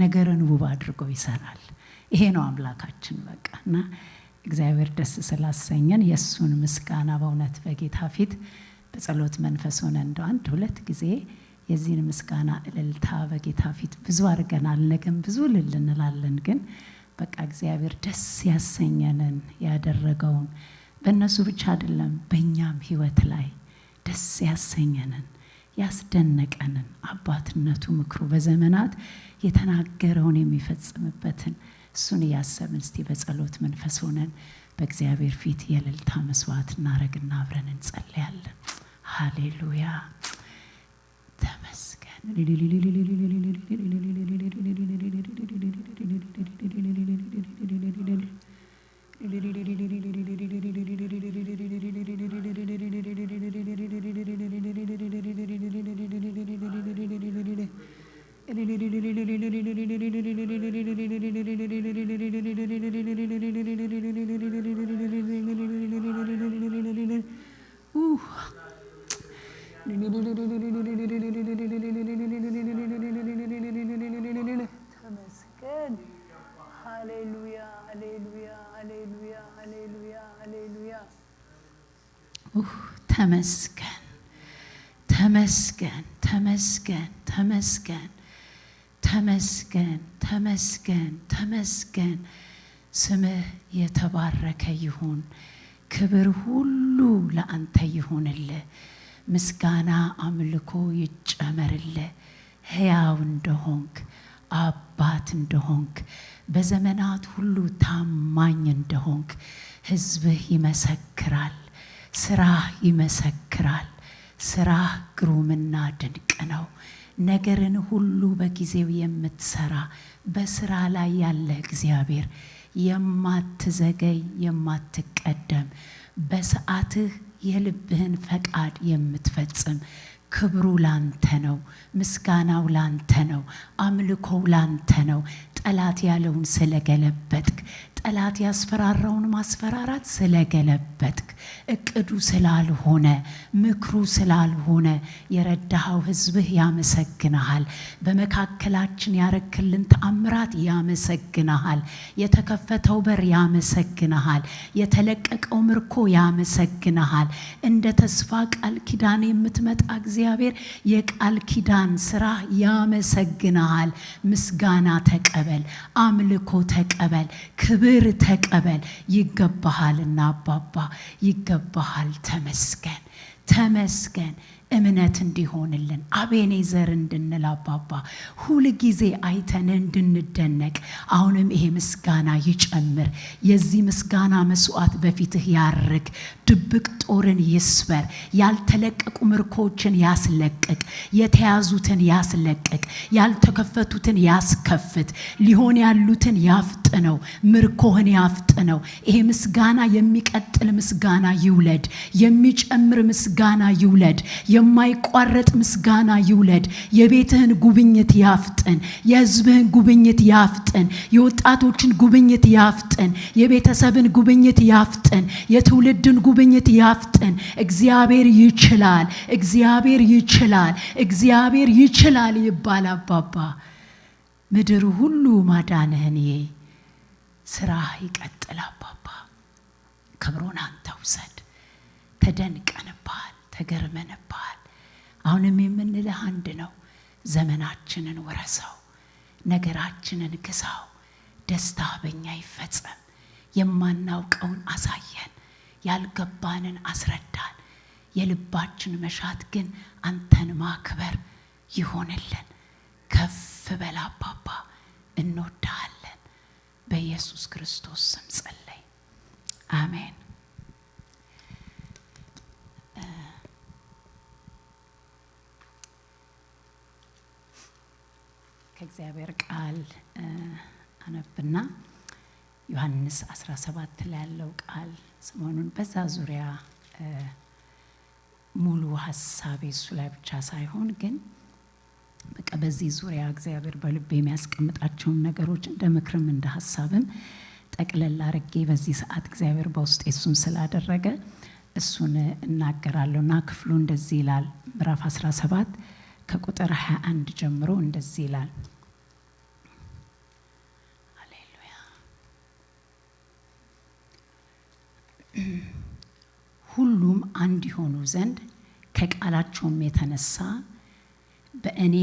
ነገርን ውብ አድርጎ ይሰራል። ይሄ ነው አምላካችን በቃና እግዚአብሔር ደስ ስላሰኘን የሱን ምስጋና በእውነት በጌታ ፊት በጸሎት መንፈስ ሆነን እንደው አንድ ሁለት ጊዜ የዚህን ምስጋና እልልታ በጌታ ፊት ብዙ አድርገናል። ነገም ብዙ ልንላለን ግን በቃ እግዚአብሔር ደስ ያሰኘንን ያደረገውን በእነሱ ብቻ አይደለም በእኛም ህይወት ላይ ደስ ያሰኘንን ያስደነቀንን አባትነቱ ምክሩ በዘመናት የተናገረውን የሚፈጽምበትን እሱን ያሰብን እስቲ በጸሎት መንፈስ ሆነን በእግዚአብሔር ፊት የእልልታ መስዋዕት እናረግና አብረን እንጸልያለን። ሃሌሉያ ተመስገን ተመስገን ሃሌሉያ ሃሌሉያ ሃሌሉያ ሃሌሉያ ሃሌሉያ ተመስገን ተመስገን ተመስገን ተመስገን ተመስገን ተመስገን ተመስገን ስምህ የተባረከ ይሁን። ክብር ሁሉ ለአንተ ይሁንልህ። ምስጋና አምልኮ ይጨመርልህ። ሕያው እንደሆንክ አባት እንደሆንክ በዘመናት ሁሉ ታማኝ እንደሆንክ ሕዝብህ ይመሰክራል። ስራህ ይመሰክራል። ስራህ ግሩምና ድንቅ ነው። ነገርን ሁሉ በጊዜው የምትሰራ በስራ ላይ ያለ እግዚአብሔር የማትዘገይ የማትቀደም በሰዓትህ የልብህን ፈቃድ የምትፈጽም ክብሩ ላንተ ነው። ምስጋናው ላንተ ነው። አምልኮው ላንተ ነው። ጠላት ያለውን ስለገለበጥክ ጠላት ያስፈራራውን ማስፈራራት ስለገለበጥክ እቅዱ ስላልሆነ ምክሩ ስላልሆነ የረዳኸው ሕዝብህ ያመሰግናል። በመካከላችን ያረክልን ተአምራት ያመሰግናል። የተከፈተው በር ያመሰግናል። የተለቀቀው ምርኮ ያመሰግናል። እንደ ተስፋ ቃል ኪዳን የምትመጣ እግዚአብሔር የቃል ኪዳን ስራ ያመሰግናል። ምስጋና ተቀበል፣ አምልኮ ተቀበል፣ ክብር ተቀበል። ይገባሃልና አባባ ይገባሃል። ተመስገን ተመስገን። እምነት እንዲሆንልን አቤኔዘር እንድንል አባባ ሁሉ ጊዜ አይተን እንድንደነቅ አሁንም ይሄ ምስጋና ይጨምር። የዚህ ምስጋና መስዋዕት በፊትህ ያርግ። ድብቅ ጦርን ይስበር። ያልተለቀቁ ምርኮችን ያስለቅቅ። የተያዙትን ያስለቅቅ። ያልተከፈቱትን ያስከፍት። ሊሆን ያሉትን ያፍጥነው። ምርኮህን ያፍጥነው። ይሄ ምስጋና የሚቀጥል ምስጋና ይውለድ። የሚጨምር ምስጋና ይውለድ። የማይቋረጥ ምስጋና ይውለድ። የቤትህን ጉብኝት ያፍጥን። የሕዝብህን ጉብኝት ያፍጥን። የወጣቶችን ጉብኝት ያፍጥን። የቤተሰብን ጉብኝት ያፍጥን። የትውልድን ጉብኝት ያፍጥን። እግዚአብሔር ይችላል። እግዚአብሔር ይችላል። እግዚአብሔር ይችላል ይባል አባባ። ምድር ሁሉ ማዳንህን ስራህ ይቀጥል አባባ። ክብሩን አንተ ውሰድ። ተደንቀንብሃል፣ ተገርመንብሃል። አሁንም የምንልህ አንድ ነው። ዘመናችንን ወረሰው፣ ነገራችንን ግዛው። ደስታ በእኛ ይፈጸም። የማናውቀውን አሳየን፣ ያልገባንን አስረዳን። የልባችን መሻት ግን አንተን ማክበር ይሆንልን። ከፍ በል አባባ፣ እንወድሃለን። በኢየሱስ ክርስቶስ ስም ጸለይ፣ አሜን። ከእግዚአብሔር ቃል አነብና ዮሐንስ 17 ላይ ያለው ቃል ሰሞኑን በዛ ዙሪያ ሙሉ ሐሳቤ እሱ ላይ ብቻ ሳይሆን ግን በቃ በዚህ ዙሪያ እግዚአብሔር በልቤ የሚያስቀምጣቸውን ነገሮች እንደ ምክርም እንደ ሐሳብም ጠቅለል አድርጌ በዚህ ሰዓት እግዚአብሔር በውስጤ እሱን ስላደረገ እሱን እናገራለሁና ክፍሉ እንደዚህ ይላል። ምዕራፍ 17 ከቁጥር 21 ጀምሮ እንደዚህ ይላል። ሁሉም አንድ ይሆኑ ዘንድ ከቃላቸውም የተነሳ በእኔ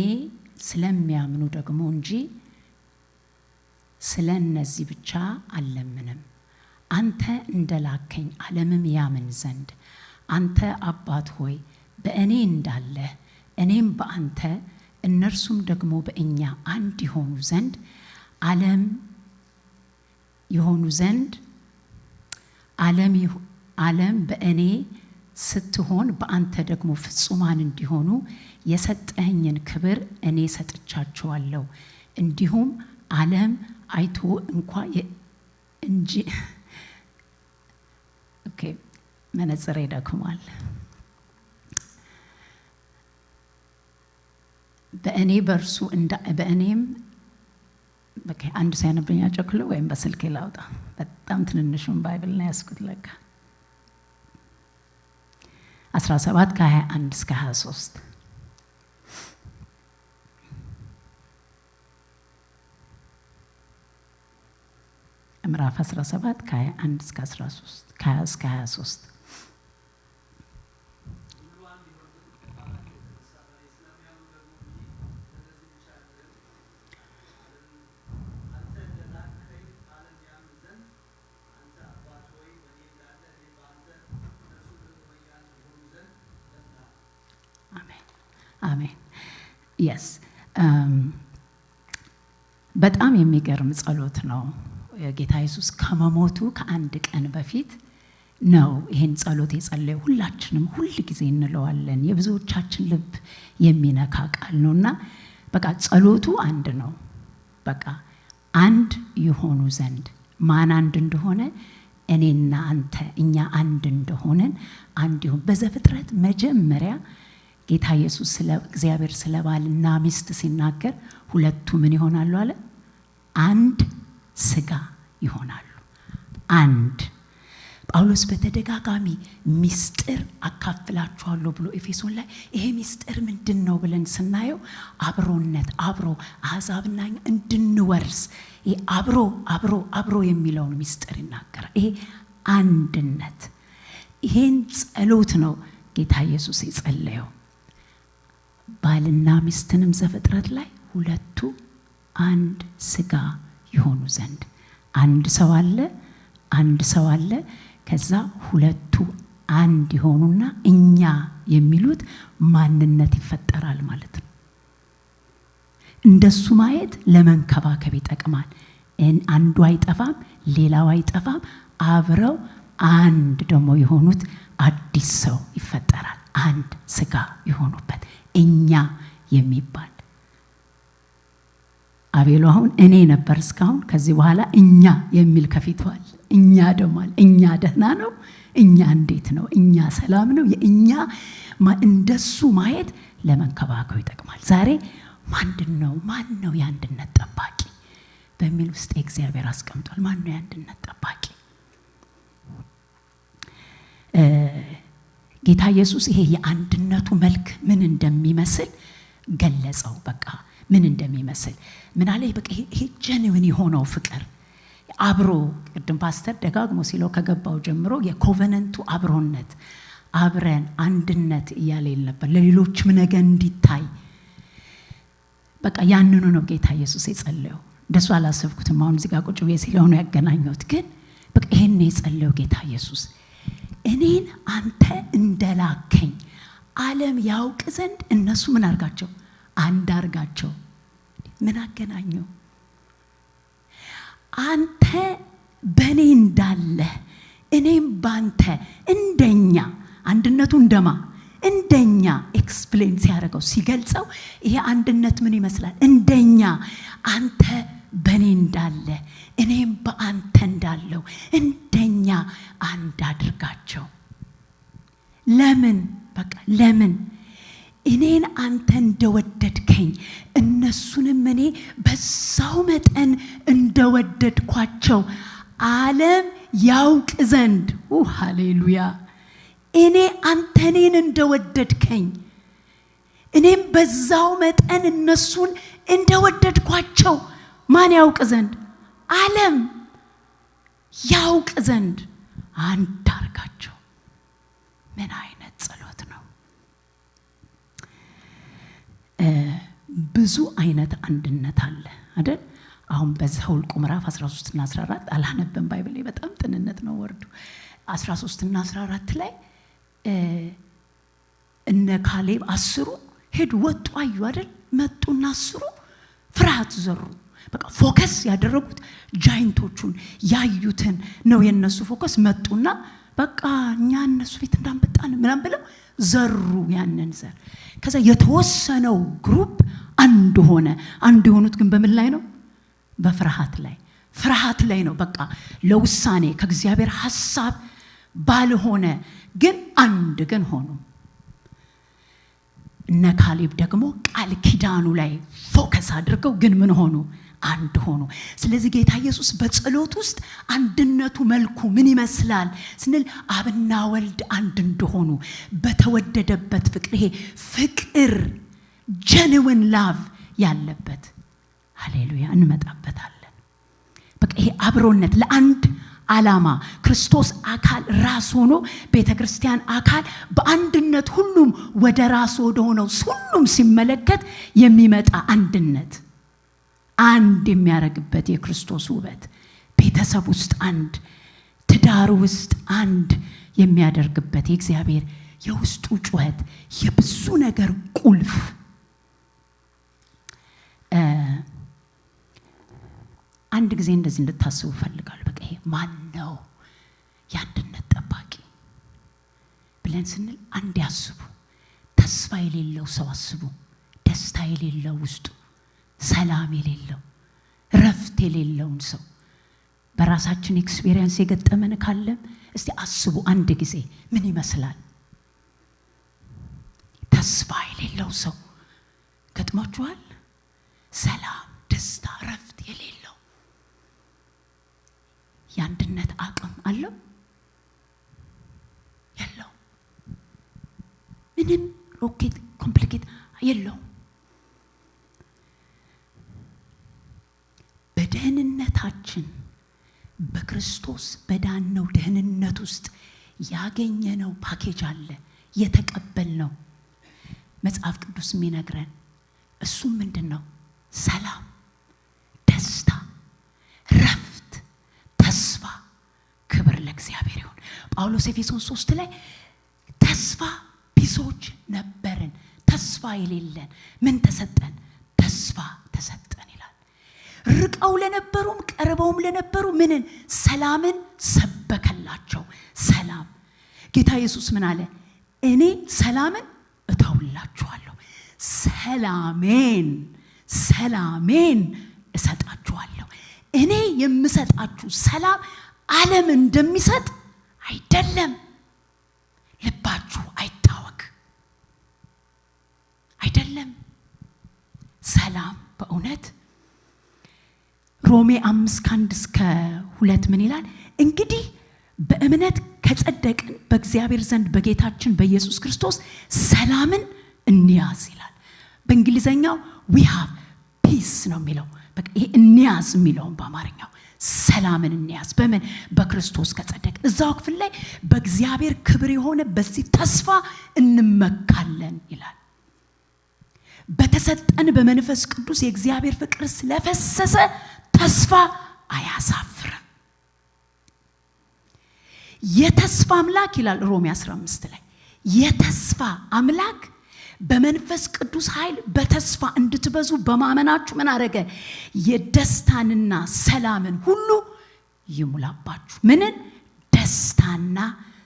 ስለሚያምኑ ደግሞ እንጂ ስለነዚህ ብቻ አልለምንም። አንተ እንደላከኝ ዓለምም ያምን ዘንድ አንተ አባት ሆይ በእኔ እንዳለህ እኔም በአንተ እነርሱም ደግሞ በእኛ አንድ ይሆኑ ዘንድ ዓለም በእኔ ስትሆን በአንተ ደግሞ ፍጹማን እንዲሆኑ የሰጠኸኝን ክብር እኔ ሰጥቻቸዋለሁ። እንዲሁም ዓለም አይቶ እንኳ እንጂ መነጽሬ ደክሟል። በእኔ በእርሱ በእኔም አንድ ሳይነብኛ ጨክሎ ወይም በስልኬ ላውጣ። በጣም ትንንሹን ባይብል ነው ያስኩት ለካ 17 ከ21 እስከ 23 ምዕራፍ 17 ከ21 እስከ 13 ከ20 እስከ 23 አሜን። yes በጣም የሚገርም ጸሎት ነው። ጌታ ኢየሱስ ከመሞቱ ከአንድ ቀን በፊት ነው ይሄን ጸሎት የጸለየው። ሁላችንም ሁሉ ጊዜ እንለዋለን። የብዙዎቻችን ልብ የሚነካ ቃል ነውና በቃ ጸሎቱ አንድ ነው። በቃ አንድ ይሆኑ ዘንድ ማን አንድ እንደሆነ እኔና አንተ እኛ አንድ እንደሆነን አንድ ይሁን። በዘፍጥረት መጀመሪያ ጌታ ኢየሱስ ስለ እግዚአብሔር ስለ ባልና ሚስት ሲናገር ሁለቱ ምን ይሆናሉ አለ? አንድ ስጋ ይሆናሉ። አንድ ጳውሎስ በተደጋጋሚ ሚስጥር አካፍላችኋለሁ ብሎ ኤፌሶን ላይ ይሄ ሚስጥር ምንድነው ብለን ስናየው አብሮነት አብሮ አሕዛብና እንድንወርስ ይሄ አብሮ የሚለውን ሚስጥር ይናገራል። ይሄ አንድነት ይሄን ጸሎት ነው ጌታ ኢየሱስ የጸለየው። ባልና ሚስትንም ዘፍጥረት ላይ ሁለቱ አንድ ስጋ ይሆኑ ዘንድ አንድ ሰው አለ ከዛ ሁለቱ አንድ ይሆኑና እኛ የሚሉት ማንነት ይፈጠራል ማለት ነው። እንደሱ ማየት ለመንከባከብ ይጠቅማል። አንዱ አይጠፋም ሌላው አይጠፋም። አብረው አንድ ደግሞ የሆኑት አዲስ ሰው ይፈጠራል። አንድ ስጋ የሆኑበት እኛ የሚባል አቤሉ አሁን እኔ ነበር እስካሁን ከዚህ በኋላ እኛ የሚል ከፊቷል። እኛ ደማል እኛ ደህና ነው እኛ እንዴት ነው እኛ ሰላም ነው የእኛ እንደሱ ማየት ለመንከባከብ ይጠቅማል። ዛሬ ማን ነው የአንድነት ጠባቂ በሚል ውስጥ እግዚአብሔር አስቀምጧል። ማን ነው የአንድነት ጠባቂ? ጌታ ኢየሱስ ይሄ የአንድነቱ መልክ ምን እንደሚመስል ገለጸው። በቃ ምን እንደሚመስል ምን አለ? በቃ ይሄ ጀኒውን የሆነው ፍቅር አብሮ ቅድም ፓስተር ደጋግሞ ሲለው ከገባው ጀምሮ የኮቨነንቱ አብሮነት አብረን አንድነት እያለ ነበር ለሌሎችም ነገ እንዲታይ። በቃ ያንኑ ነው ጌታ ኢየሱስ የጸለየው። እንደሱ አላሰብኩትም። አሁን እዚህ ጋር ቁጭ ብዬ ሲለው ነው ያገናኘሁት። ግን በቃ ይሄን ነው የጸለየው ጌታ ኢየሱስ። እኔን አንተ እንደላከኝ ዓለም ያውቅ ዘንድ እነሱ ምን አርጋቸው? አንድ አርጋቸው። ምን አገናኘው? አንተ በኔ እንዳለ እኔም ባንተ እንደኛ አንድነቱ እንደኛ ኤክስፕሌን ሲያደርገው ሲገልጸው ይሄ አንድነት ምን ይመስላል? እንደኛ አንተ በኔ እንዳለ እኔም በአንተ እንዳለው እንደኛ አንድ አድርጋቸው። ለምን እኔን አንተ እንደወደድከኝ እነሱንም እኔ በዛው መጠን እንደወደድኳቸው ዓለም ያውቅ ዘንድ ሃሌሉያ። አንተኔን እንደወደድከኝ እኔም በዛው መጠን እነሱን እንደወደድኳቸው ማን ያውቅ ዘንድ? ዓለም ያውቅ ዘንድ አንድ ምን አይነት ጸሎት ነው? ብዙ አይነት አንድነት አለ አይደል? አሁን በዘኍልቍ ምዕራፍ 13 እና 14 አላነበም ባይብል በጣም ጥንነት ነው ወርዱ 13 እና 14 ላይ እነ ካሌብ 10 ሄዱ ወጡ አዩ አይደል? መጡና 10 ፍርሃት ዘሩ። በቃ ፎከስ ያደረጉት ጃይንቶቹን ያዩትን ነው የነሱ ፎከስ። መጡና በቃ እኛ እነሱ ፊት እንዳንበጣን ምናምን ብለው ዘሩ ያንን ዘር። ከዛ የተወሰነው ግሩፕ አንድ ሆነ። አንድ የሆኑት ግን በምን ላይ ነው? በፍርሃት ላይ። ፍርሃት ላይ ነው። በቃ ለውሳኔ ከእግዚአብሔር ሐሳብ ባልሆነ ግን አንድ ግን ሆኑ። እነ ካሌብ ደግሞ ቃል ኪዳኑ ላይ ፎከስ አድርገው ግን ምን ሆኑ? አንድ ሆኑ። ስለዚህ ጌታ ኢየሱስ በጸሎት ውስጥ አንድነቱ መልኩ ምን ይመስላል ስንል አብና ወልድ አንድ እንደሆኑ በተወደደበት ፍቅር፣ ይሄ ፍቅር ጀንዊን ላቭ ያለበት ሃሌሉያ እንመጣበታለን። በቃ ይሄ አብሮነት ለአንድ ዓላማ ክርስቶስ አካል ራስ ሆኖ ቤተክርስቲያን አካል በአንድነት ሁሉም ወደ ራስ ወደ ሆነው ሁሉም ሲመለከት የሚመጣ አንድነት አንድ የሚያረግበት የክርስቶስ ውበት ቤተሰብ ውስጥ አንድ ትዳር ውስጥ አንድ የሚያደርግበት የእግዚአብሔር የውስጡ ጩኸት የብዙ ነገር ቁልፍ አንድ ጊዜ እንደዚህ እንድታስቡ ፈልጋለሁ። በቃ ይሄ ማን ነው የአንድነት ጠባቂ ብለን ስንል አንድ ያስቡ። ተስፋ የሌለው ሰው አስቡ። ደስታ የሌለው ውስጡ ሰላም የሌለው ረፍት የሌለውን ሰው በራሳችን ኤክስፒሪየንስ የገጠመን ካለም እስቲ አስቡ አንድ ጊዜ ምን ይመስላል? ተስፋ የሌለው ሰው ገጥሟችኋል? ሰላም፣ ደስታ፣ ረፍት የሌለው የአንድነት አቅም አለው የለው? ምንም ሮኬት ኮምፕሊኬት የለው። በደህንነታችን በክርስቶስ በዳነው ደህንነት ውስጥ ያገኘነው ፓኬጅ አለ የተቀበልነው መጽሐፍ ቅዱስ የሚነግረን እሱ ምንድነው? ሰላም፣ ደስታ፣ ረፍት፣ ተስፋ። ክብር ለእግዚአብሔር ይሁን። ጳውሎስ ኤፌሶን 3 ላይ ተስፋ ቢሶች ነበርን፣ ተስፋ የሌለን ምን ተሰጠን? ተስፋ ተሰጠን ይላል። ርቀው ለነበሩም ቀርበውም ለነበሩ ምንን? ሰላምን ሰበከላቸው። ሰላም። ጌታ ኢየሱስ ምን አለ? እኔ ሰላምን እተውላችኋለሁ፣ ሰላሜን እሰጣችኋለሁ። እኔ የምሰጣችሁ ሰላም ዓለም እንደሚሰጥ አይደለም። ልባችሁ አይታወክ አይደለም። ሰላም በእውነት ሮሜ 5:1-2 ምን ይላል? እንግዲህ በእምነት ከጸደቅን በእግዚአብሔር ዘንድ በጌታችን በኢየሱስ ክርስቶስ ሰላምን እንያዝ ይላል። በእንግሊዘኛው we have peace ነው የሚለው። በቃ ይሄ እንያዝ የሚለውን በአማርኛው ሰላምን እንያዝ። በምን? በክርስቶስ ከጸደቅን። እዛው ክፍል ላይ በእግዚአብሔር ክብር የሆነ በዚህ ተስፋ እንመካለን ይላል። በተሰጠን በመንፈስ ቅዱስ የእግዚአብሔር ፍቅር ስለፈሰሰ ተስፋ አያሳፍርም። የተስፋ አምላክ ይላል ሮሜ 15 ላይ የተስፋ አምላክ በመንፈስ ቅዱስ ኃይል በተስፋ እንድትበዙ በማመናችሁ ምን አረገ? የደስታንና ሰላምን ሁሉ ይሙላባችሁ። ምንን? ደስታና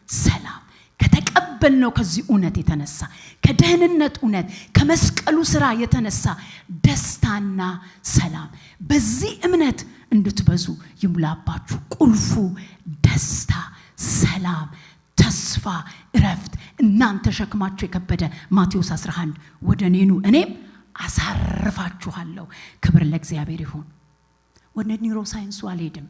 ሰላም ከተቀበልነው ከዚህ እውነት የተነሳ ከደህንነት እውነት ከመስቀሉ ሥራ የተነሳ ደስታና ሰላም በዚህ እምነት እንድትበዙ ይሙላባችሁ። ቁልፉ ደስታ፣ ሰላም፣ ተስፋ፣ ረፍት። እናንተ ሸክማችሁ የከበደ ማቴዎስ 11 ወደ እኔ ኑ እኔም አሳርፋችኋለሁ። ክብር ለእግዚአብሔር ይሁን። ወደ ኒውሮሳይንሱ አልሄድም።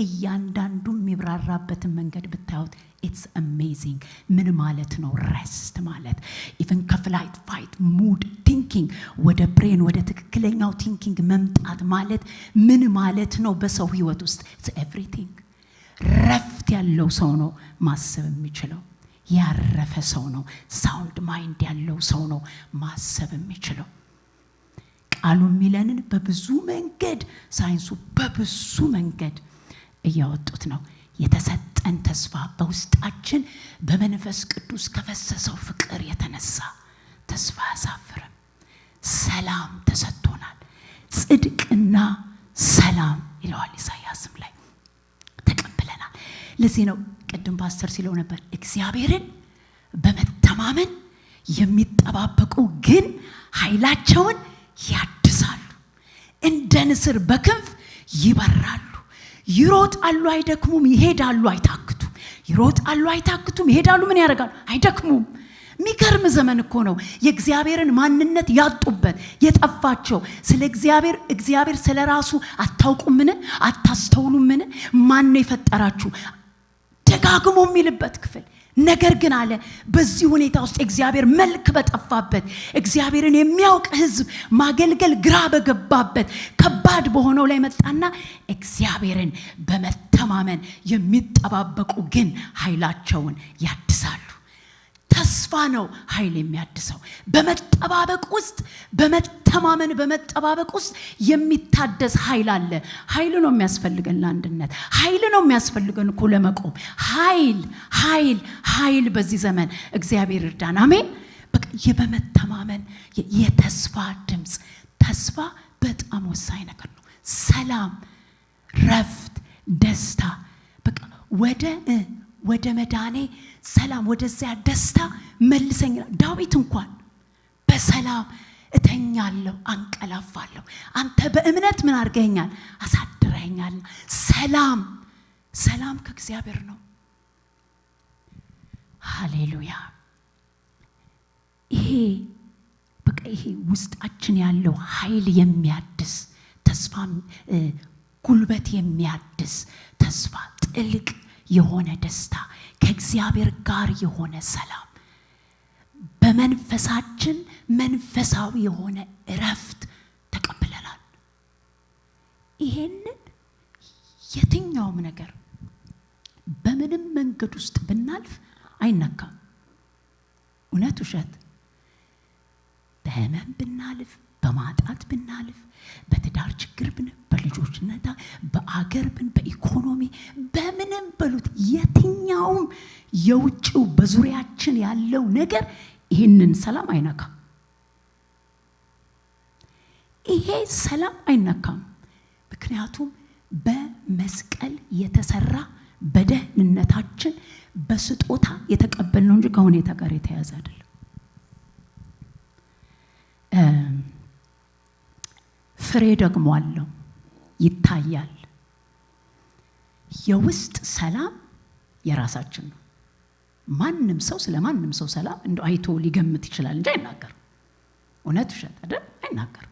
እያንዳንዱ የሚብራራበትን መንገድ ብታዩት it's amazing። ምን ማለት ነው rest ማለት? even ከፍላይት ፋይት ሙድ ቲንኪንግ ወደ ብሬን ወደ ትክክለኛው ቲንኪንግ መምጣት ማለት ምን ማለት ነው? በሰው ህይወት ውስጥ it's everything። ረፍት ያለው ሰው ነው ማሰብ የሚችለው። ያረፈ ሰው ነው፣ ሳውንድ ማይንድ ያለው ሰው ነው ማሰብ የሚችለው። ቃሉ የሚለንን በብዙ መንገድ ሳይንሱ በብዙ መንገድ እያወጡት ነው። የተሰጠን ተስፋ በውስጣችን በመንፈስ ቅዱስ ከፈሰሰው ፍቅር የተነሳ ተስፋ ያሳፍርም። ሰላም ተሰጥቶናል። ጽድቅና ሰላም ይለዋል ኢሳይያስም ላይ ተቀብለናል። ለዚህ ነው ቅድም ፓስተር ሲለው ነበር እግዚአብሔርን በመተማመን የሚጠባበቁ ግን ኃይላቸውን ያድሳሉ፣ እንደ ንስር በክንፍ ይበራሉ፣ ይሮጣሉ አይደክሙም፣ ይሄዳሉ አይታክቱም። ይሮጣሉ አይታክቱም፣ ይሄዳሉ ምን ያደርጋሉ? አይደክሙም። የሚገርም ዘመን እኮ ነው። የእግዚአብሔርን ማንነት ያጡበት የጠፋቸው። ስለ እግዚአብሔር ስለራሱ አታውቁምን? አታስተውሉምን? ማን ነው የፈጠራችሁ? ደጋግሞ የሚልበት ክፍል። ነገር ግን አለ በዚህ ሁኔታ ውስጥ እግዚአብሔር መልክ በጠፋበት፣ እግዚአብሔርን የሚያውቅ ሕዝብ ማገልገል ግራ በገባበት ከባድ በሆነው ላይ መጣና እግዚአብሔርን በመተማመን የሚጠባበቁ ግን ኃይላቸውን ያድሳሉ። ተስፋ ነው ኃይል የሚያድሰው። በመጠባበቅ ውስጥ በመተማመን በመጠባበቅ ውስጥ የሚታደስ ኃይል አለ። ኃይል ነው የሚያስፈልገን ለአንድነት። ኃይል ነው የሚያስፈልገን እኮ ለመቆም። ኃይል በዚህ ዘመን እግዚአብሔር ይርዳን። አሜን። በቃ በመተማመን የተስፋ ድምጽ። ተስፋ በጣም ወሳኝ ነገር ነው። ሰላም፣ ረፍት፣ ደስታ በቃ ወደ መዳኔ ሰላም ወደዚያ ደስታ መልሰኝ። ዳዊት እንኳን በሰላም እተኛለሁ አንቀላፋለሁ፣ አንተ በእምነት ምን አድርገኛል? አሳድረኛል። ሰላም ከእግዚአብሔር ነው። ሃሌሉያ። ይሄ ውስጣችን ያለው ኃይል የሚያድስ ተስፋ፣ ጉልበት የሚያድስ ተስፋ፣ ጥልቅ የሆነ ደስታ፣ ከእግዚአብሔር ጋር የሆነ ሰላም፣ በመንፈሳችን መንፈሳዊ የሆነ እረፍት ተቀብለናል። ይሄንን የትኛውም ነገር በምንም መንገድ ውስጥ ብናልፍ አይነካም። እውነት ውሸት? በህመም ብናልፍ፣ በማጣት ብናልፍ፣ በትዳር ችግር በልጆች ነታ፣ በአገር በኢኮኖሚ በምንም በሉት የትኛውም የውጭው በዙሪያችን ያለው ነገር ይህንን ሰላም አይነካም። ይሄ ሰላም አይነካም። ምክንያቱም በመስቀል የተሰራ በደህንነታችን በስጦታ የተቀበልነው እንጂ ከሁኔታ ጋር የተያዘ አይደለም። ፍሬ ደግሞ አለው፣ ይታያል። የውስጥ ሰላም የራሳችን ነው። ማንም ሰው ስለማንም ሰው ሰላም እንደ አይቶ ሊገምት ይችላል እንጂ አይናገርም። እውነት ውሸት አይደል? አይናገርም።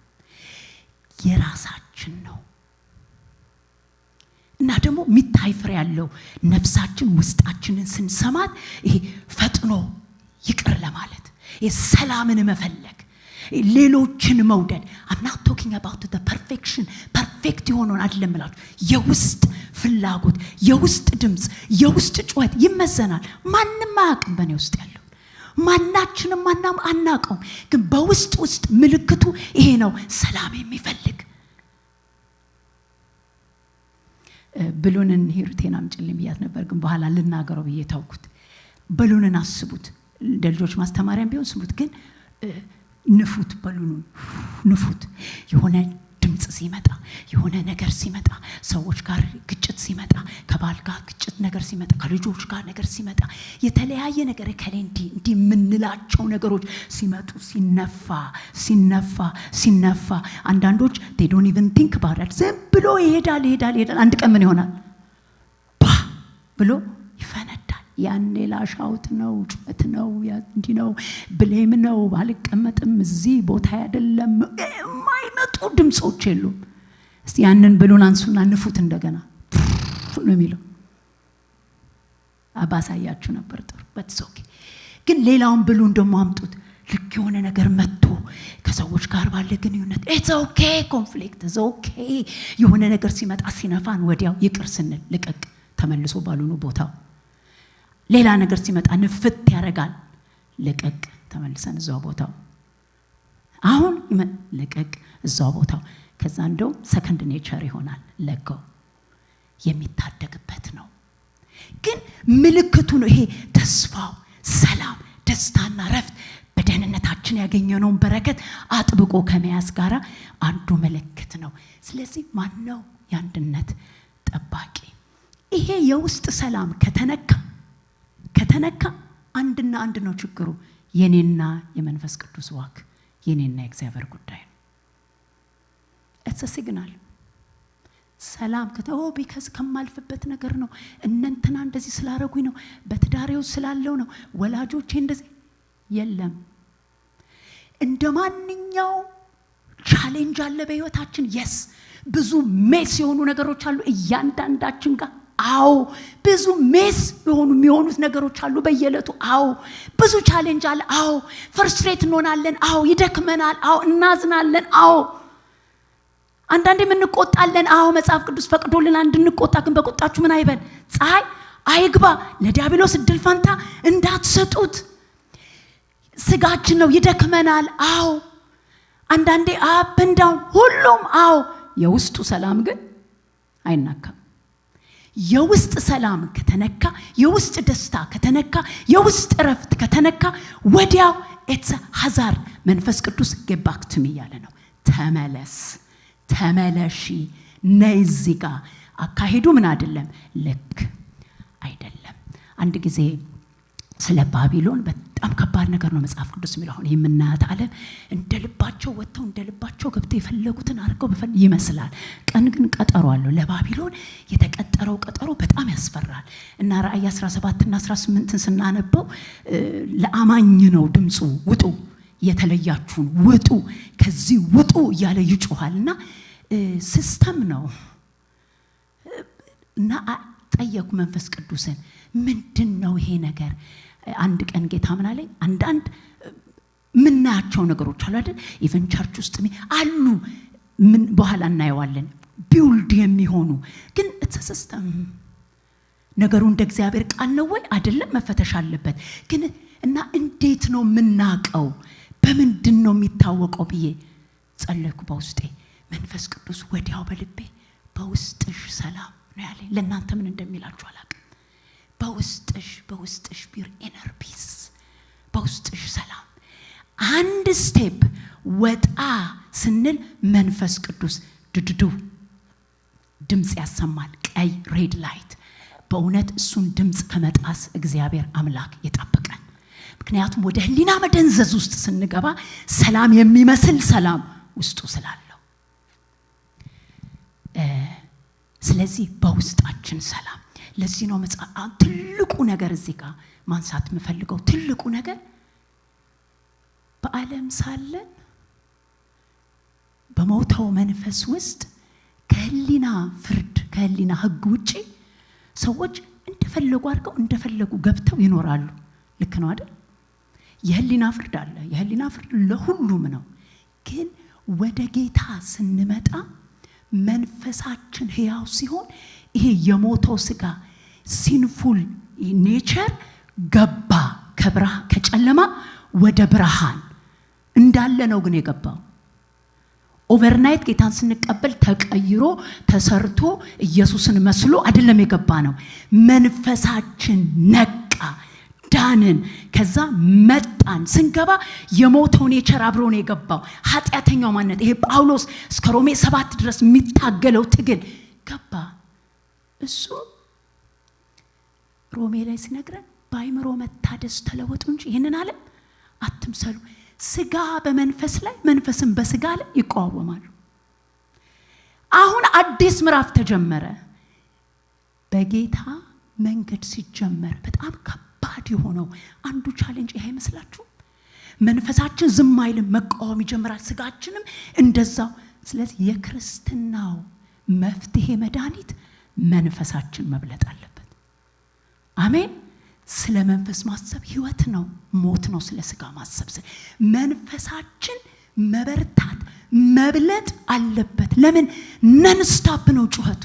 የራሳችን ነው። እና ደግሞ የሚታይ ፍሬ ያለው ነፍሳችን ውስጣችንን ስንሰማት ይሄ ፈጥኖ ይቅር ለማለት የሰላምን መፈለግ ሌሎችን መውደድ I'm not talking about the perfection perfect የሆነውን አይደለም ማለት የውስጥ ፍላጎት የውስጥ ድምጽ የውስጥ ጩኸት ይመዘናል ማንንም አያውቅም በእኔ ውስጥ ያለው ማናችንም ማናም አናውቀው ግን በውስጥ ምልክቱ ይሄ ነው ሰላም የሚፈልግ ብሉንን ሂሩቴን አምጪልኝ ብያት ነበር ግን በኋላ ልናገረው ብዬ ታውኩት ብሉንን አስቡት ለልጆች ማስተማሪያም ቢሆን ስሙት ግን ንፉት በሉኑን ንፉት የሆነ ድምጽ ሲመጣ የሆነ ነገር ሲመጣ ሰዎች ጋር ግጭት ሲመጣ ከባል ጋር ግጭት ነገር ሲመጣ ከልጆች ጋር ነገር ሲመጣ የተለያየ ነገር ከሌንዲ እንዲ ምንላቸው ነገሮች ሲመጡ ሲነፋ አንዳንዶች they don't even think about it ዝም ብሎ ይሄዳል አንድ ቀን ምን ይሆናል ባ ብሎ ይፈነዳል ያኔ ላሻውት ነው ጩኸት ነው እንዲ ነው ብሌም ነው ባልቀመጥም እዚህ ቦታ አይደለም ማይመጡ ድምጾች የሉም እስቲ ያንን ብሉን አንሱና ንፉት እንደገና ነው የሚለው አባሳያችሁ ነበር ጥሩ but okay ግን ሌላውን ብሉን ደሞ አምጡት ልክ የሆነ ነገር መጥቶ ከሰዎች ጋር ባለ ግንኙነት it's okay conflict is okay የሆነ ነገር ሲመጣ ሲነፋን ወዲያው ይቅር ስንል ልቀቅ ተመልሶ ባሉኑ ቦታው ሌላ ነገር ሲመጣ ንፍት ያረጋል። ለቀቅ ተመልሰን እዛው ቦታው አሁን ለቀቅ እዛው ቦታው ከዛ እንደው ሰከንድ ኔቸር ይሆናል። ለቀው የሚታደግበት ነው። ግን ምልክቱ ነው ይሄ ተስፋው፣ ሰላም፣ ደስታና ረፍት በደህንነታችን ያገኘነውን በረከት አጥብቆ ከመያዝ ጋር አንዱ ምልክት ነው። ስለዚህ ማነው የአንድነት ጠባቂ? ይሄ የውስጥ ሰላም ከተነካ አንድና አንድ ነው ችግሩ። የኔና የመንፈስ ቅዱስ ዋክ፣ የኔና የእግዚአብሔር ጉዳይ ነው። እትስ ሲግናል ሰላም ከተው ቢከስ ከማልፈበት ነገር ነው፣ እነንተና እንደዚህ ስላረጉኝ ነው፣ በትዳሬው ስላለው ነው፣ ወላጆቼ እንደዚህ የለም። እንደማንኛው ቻሌንጅ አለ በህይወታችን። yes ብዙ ሜስ የሆኑ ነገሮች አሉ እያንዳንዳችን ጋር። አዎ ብዙ ሜስ የሚሆኑት ነገሮች አሉ በየለቱ። አዎ ብዙ ቻሌንጅ አለ። አዎ ፍርስትሬት እንሆናለን። አዎ ይደክመናል። አዎ እናዝናለን። አዎ አንዳንዴ ምን እንቆጣለን። አዎ መጽሐፍ ቅዱስ ፈቅዶልን እንድንቆጣ፣ ግን በቁጣችሁ ምን አይበል ፀሐይ አይግባ፣ ለዲያብሎስ እድል ፈንታ እንዳትሰጡት። ስጋችን ነው ይደክመናል። አዎ አንዳንዴ አፕ ኤንድ ዳውን ሁሉም። አዎ የውስጡ ሰላም ግን አይናካም። የውስጥ ሰላም ከተነካ፣ የውስጥ ደስታ ከተነካ፣ የውስጥ ረፍት ከተነካ ወዲያው it's hazard መንፈስ ቅዱስ get back to me ያለ ነው። ተመለሺ ነይዚጋ አካሄዱ ምን አይደለም ልክ አይደለም። አንድ ጊዜ ስለ ባቢሎን በጣም ከባድ ነገር ነው መጽሐፍ ቅዱስ የሚለው። አሁን የምናያት ዓለም እንደልባቸው ወጥተው እንደልባቸው ገብተው የፈለጉትን አድርገው ይመስላል። ቀን ግን ቀጠሮ አለው። ለባቢሎን የተቀጠረው ቀጠሮ በጣም ያስፈራል። እና ራእይ 17 እና 18 ስናነበው ለአማኝ ነው ድምጹ፣ ውጡ፣ የተለያችሁን ውጡ፣ ከዚህ ውጡ እያለ ይጮሃልና ሲስተም ነው። እና ጠየቁ መንፈስ ቅዱስን ምንድነው ይሄ ነገር? አንድ ቀን ጌታ ምን አለኝ? አንዳንድ ምናያቸው ነገሮች አሉ አይደል? ኢቨን ቸርች ውስጥ አሉ፣ ምን በኋላ እናየዋለን፣ ቢልድ የሚሆኑ ግን ሲስተም ነገሩ እንደ እግዚአብሔር ቃል ነው ወይ አይደለም መፈተሽ አለበት። ግን እና እንዴት ነው ምናቀው? በምንድን ነው የሚታወቀው ብዬ ጸለይኩ በውስጤ። መንፈስ ቅዱስ ወዲያው በልቤ በውስጥሽ ሰላም ነው ያለኝ። ለእናንተ ምን እንደሚላችሁ አላውቅም። በውስጥሽ ቢር ኢነር ፒስ፣ በውስጥሽ ሰላም። አንድ ስቴፕ ወጣ ስንል መንፈስ ቅዱስ ድድዱ ድምጽ ያሰማል፣ ቀይ ሬድ ላይት። በእውነት እሱን ድምጽ ከመጣስ እግዚአብሔር አምላክ ይጠብቀን። ምክንያቱም ወደ ህሊና መደንዘዝ ውስጥ ስንገባ ሰላም የሚመስል ሰላም ውስጡ ስላለው፣ ስለዚህ በውስጣችን ሰላም። ለዚህ ነው ትልቁ ነገር እዚህ ጋር ማንሳት የምፈልገው ትልቁ ነገር በዓለም ሳለን በሞተው መንፈስ ውስጥ ከህሊና ፍርድ ከህሊና ህግ ውጪ ሰዎች እንደፈለጉ አድርገው እንደፈለጉ ገብተው ይኖራሉ። ልክ ነው አይደል? የህሊና ፍርድ አለ። የህሊና ፍርድ ለሁሉም ነው። ግን ወደ ጌታ ስንመጣ መንፈሳችን ሕያው ሲሆን ይሄ የሞተው ስጋ ሲንፉል ኔቸር ገባ ከጨለማ ወደ ብርሃን እንዳለ ነው። ግን የገባው ኦቨርናይት ጌታን ስንቀበል ተቀይሮ ተሰርቶ ኢየሱስን መስሎ አይደለም የገባ ነው። መንፈሳችን ነቃ፣ ዳንን፣ ከዛ መጣን። ስንገባ የሞተው ኔቸር አብሮ ነው የገባው። ኃጢአተኛው ማንነት ይሄ ጳውሎስ እስከ ሮሜ 7 ድረስ የሚታገለው ትግል ገባ። እሱ ሮሜ ላይ ሲነግረን በአይምሮ መታደስ ተለወጡ እንጂ ይሄንን ዓለም አትምሰሉ። ስጋ በመንፈስ ላይ መንፈስም በስጋ ላይ ይቃወማሉ። አሁን አዲስ ምዕራፍ ተጀመረ። በጌታ መንገድ ሲጀመር በጣም ከባድ የሆነው አንዱ ቻሌንጅ ይሄ ይመስላችሁ? መንፈሳችን ዝም አይልም፣ መቃወም ይጀምራል። ስጋችንም እንደዛው። ስለዚህ የክርስትናው መፍትሄ መድኃኒት መንፈሳችን መብለጥ አለበት። አሜን። ስለ መንፈስ ማሰብ ህይወት ነው፣ ሞት ነው። ስለ ስጋ ማሰብ መንፈሳችን መበርታት መብለጥ አለበት። ለምን? ነንስታፕ ነው ጩኸቱ።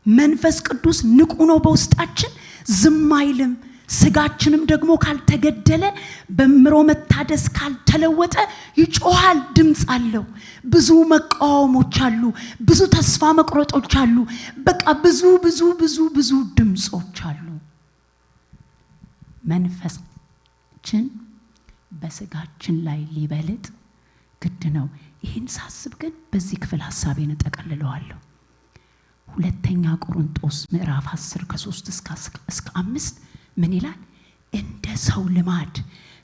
መንፈስ ቅዱስ ንቁ ነው በውስጣችን። ዝም አይልም። ስጋችንም ደግሞ ካልተገደለ በምሮ መታደስ ካልተለወጠ ይጮሃል፣ ድምጽ አለው። ብዙ መቃወሞች አሉ፣ ብዙ ተስፋ መቁረጦች አሉ። በቃ ብዙ ብዙ ብዙ ብዙ ድምጾች አሉ። መንፈሳችን በስጋችን ላይ ሊበልጥ ግድ ነው። ይሄን ሳስብ ግን በዚህ ክፍል ሐሳቤን ተቀልለዋለሁ። ሁለተኛ ቆሮንቶስ ምዕራፍ 10 ከ3 እስከ 5 ምን ይላል? እንደ ሰው ልማድ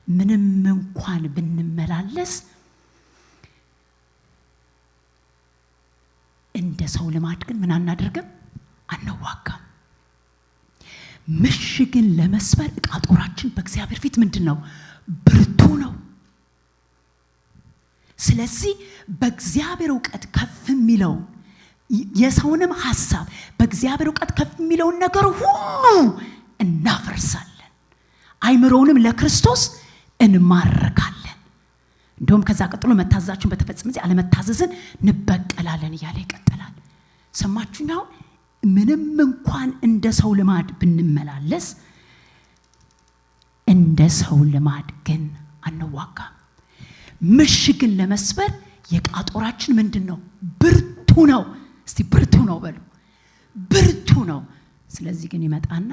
ምንም እንኳን ብንመላለስ እንደ ሰው ልማድ ግን ምን አናደርግም? አንዋጋም። ምሽግን ለመስበር ዕቃ ጦራችን በእግዚአብሔር ፊት ምንድነው? ብርቱ ነው። ስለዚህ በእግዚአብሔር ዕውቀት ከፍ የሚለው የሰውንም ሐሳብ በእግዚአብሔር ዕውቀት ከፍ የሚለው ነገር ሁሉ እናፈርሳለን። አይምሮውንም ለክርስቶስ እንማርካለን። እንደውም ከዛ ቀጥሎ መታዘዛችን በተፈጸመ ጊዜ አለመታዘዝን እንበቀላለን እያለ ይቀጥላል። ሰማችሁኝ? አሁን ምንም እንኳን እንደ ሰው ልማድ ብንመላለስ እንደ ሰው ልማድ ግን አንዋጋም። ምሽግን ለመስበር የዕቃ ጦራችን ምንድነው? ብርቱ ነው። እስቲ ብርቱ ነው በሉ። ብርቱ ነው። ስለዚህ ግን ይመጣና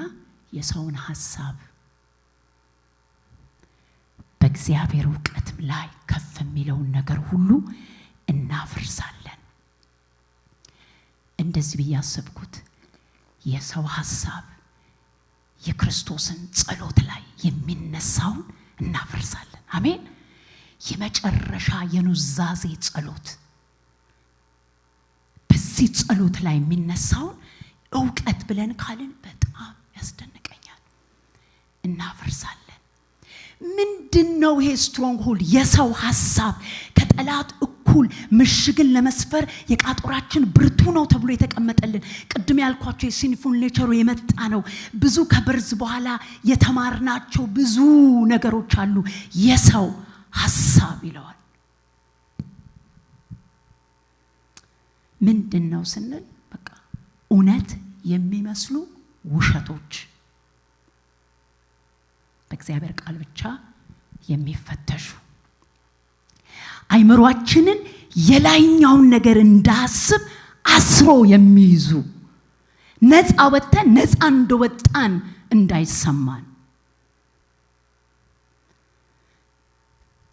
የሰውን ሐሳብ በእግዚአብሔር ዕውቀት ላይ ከፍ የሚለውን ነገር ሁሉ እናፈርሳለን። እንደዚህ በያሰብኩት የሰው ሐሳብ የክርስቶስን ጸሎት ላይ የሚነሳውን እናፈርሳለን። አሜን። የመጨረሻ የኑዛዜ ጸሎት በዚህ ጸሎት ላይ የሚነሳውን ዕውቀት ብለን ካልን በጣም ያስደንቀኛል። እናፈርሳለን። ምንድነው ይሄ ስትሮንግ ሆልድ? የሰው ሐሳብ ከጠላት እኩል ምሽግን ለመስፈር የዕቃ ጦራችን ብርቱ ነው ተብሎ የተቀመጠልን ቅድም ያልኳቸው የሲንፉል ኔቸሩ የመጣ ነው። ብዙ ከበርዝ በኋላ የተማርናቸው ብዙ ነገሮች አሉ። የሰው ሐሳብ ይለዋል። ምንድነው ስንል በቃ እውነት የሚመስሉ ውሸቶች በእግዚአብሔር ቃል ብቻ የሚፈተሹ አይምሮአችንን የላይኛውን ነገር እንዳስብ አስሮ የሚይዙ ነፃ ወጥተን ነፃ እንደወጣን እንዳይሰማን